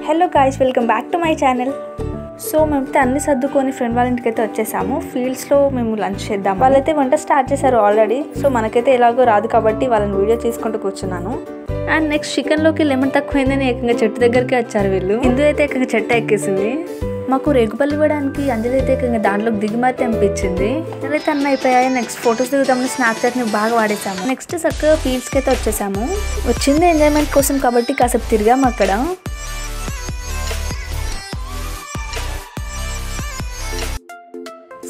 Hello guys, welcome back to my channel. So మేమైతే అన్ని సర్దుకొని ఫ్రెండ్ వాళ్ళ ఇంటికి అయితే వచ్చేసాము. ఫీల్డ్స్లో మేము లంచ్ చేద్దాం. వాళ్ళైతే వంట స్టార్ట్ చేశారు ఆల్రెడీ. సో మనకైతే ఎలాగో రాదు కాబట్టి వాళ్ళని వీడియో తీసుకుంటూ కూర్చున్నాను. అండ్ నెక్స్ట్ చికెన్లోకి లెమన్ తక్కువైందని ఏకంగా చెట్టు దగ్గరికి వచ్చారు వీళ్ళు. హిందూ అయితే ఏకంగా చెట్టు ఎక్కేసింది. మాకు రేగుపల్లి ఇవ్వడానికి అంజలి అయితే ఏకంగా దాంట్లోకి దిగుమతి అనిపించింది. నేనైతే అన్న అయిపోయాయి. నెక్స్ట్ ఫొటోస్ దిగుతామని స్నాప్చాట్ని బాగా వాడేసాము. నెక్స్ట్ చక్కగా ఫీల్డ్స్కి అయితే వచ్చేసాము. వచ్చింది ఎంజాయ్మెంట్ కోసం కాబట్టి కాసేపు తిరిగాము అక్కడ.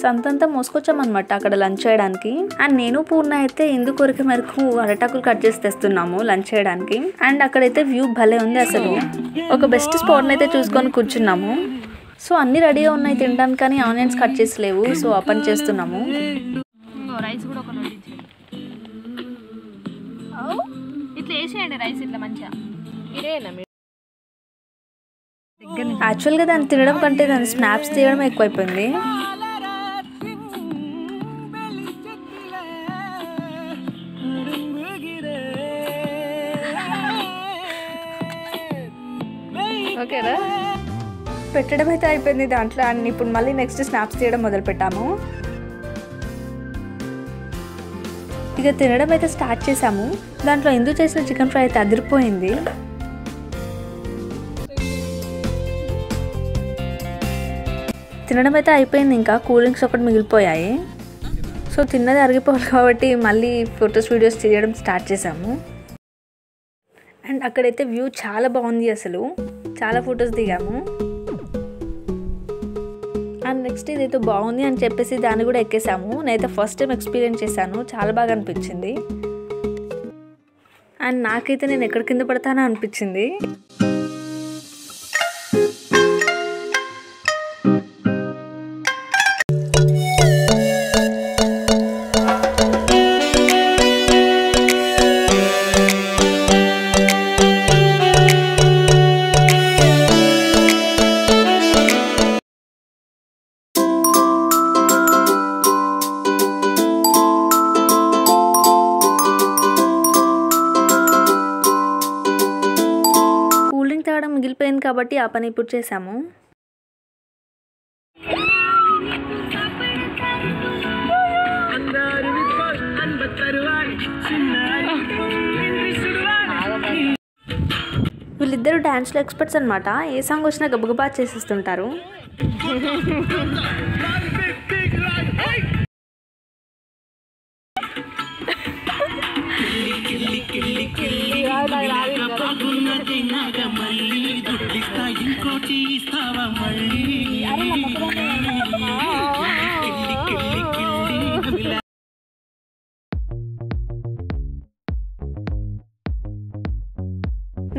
సంతంతా మోసుకొచ్చామన్నమాట అక్కడ లంచ్ చేయడానికి. అండ్ నేను పూర్ణ అయితే ఇందు కొరిక మేరకు అరటాకులు కట్ చేసి తెస్తున్నాము లంచ్ చేయడానికి. అండ్ అక్కడైతే వ్యూ భలే ఉంది అసలు. ఒక బెస్ట్ స్పాట్ని అయితే చూసుకొని కూర్చున్నాము. సో అన్ని రెడీగా ఉన్నాయి తినడానికి, కానీ ఆనియన్స్ కట్ చేసి లేవు. సో ఆ పని చేస్తున్నాము. రైస్ కూడా ఒక ఇట్లా వేసేయండి రైస్ ఇట్లా మంచిగా. యాక్చువల్గా దాన్ని తినడం కంటే దాన్ని స్నాప్స్ తీయడం ఎక్కువైపోయింది. ఓకేనా, పెట్టడం అయితే అయిపోయింది దాంట్లో. అండ్ ఇప్పుడు మళ్ళీ నెక్స్ట్ స్నాప్స్ తీయడం మొదలు పెట్టాము. ఇక తినడం అయితే స్టార్ట్ చేసాము. దాంట్లో ఎందుకు చేసిన చికెన్ ఫ్రై అయితే అదిరిపోయింది. తినడం అయితే అయిపోయింది. ఇంకా కూల్ డ్రింక్స్ ఒకటి మిగిలిపోయాయి. సో తిన్నది అరిగిపోవాలి కాబట్టి మళ్ళీ ఫొటోస్ వీడియోస్ తీయడం స్టార్ట్ చేసాము. అండ్ అక్కడైతే వ్యూ చాలా బాగుంది అసలు. చాలా ఫొటోస్ దిగాము. అండ్ నెక్స్ట్ ఇదైతే బాగుంది అని చెప్పేసి దాన్ని కూడా ఎక్కేసాము. నేనైతే ఫస్ట్ టైం ఎక్స్పీరియన్స్ చేశాను. చాలా బాగా అనిపించింది. అండ్ నాకైతే నేను ఎక్కడ కింద పడతానో అనిపించింది. తాగడం మిగిలిపోయింది కాబట్టి ఆ పని ఇప్పుడు చేసాము. వీళ్ళిద్దరు డాన్స్లో ఎక్స్పర్ట్స్ అనమాట. ఏ సాంగ్ వచ్చినా గబగబా చేసేస్తుంటారు.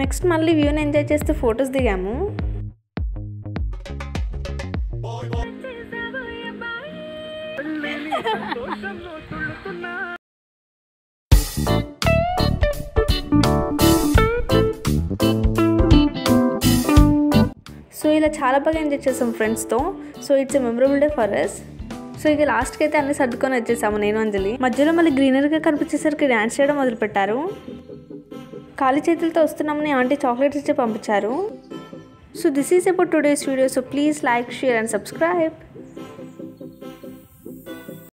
నెక్స్ట్ మళ్ళీ వ్యూని ఎంజాయ్ చేస్తూ ఫొటోస్ దిగాము. సో ఇలా చాలా బాగా ఎంజాయ్ చేసాం ఫ్రెండ్స్తో. So it's a memorable day for us. So ఇక లాస్ట్కి అయితే అన్ని సర్దుకొని వచ్చేసాము నేను అంజలి. మధ్యలో మళ్ళీ గ్రీనరీగా కనిపించేసరికి డ్యాన్స్ చేయడం మొదలుపెట్టారు. ఖాళీ చేతులతో వస్తున్నామని ఆంటీ చాక్లెట్స్ ఇచ్చి పంపించారు. So this is about today's video. So please like, share and subscribe.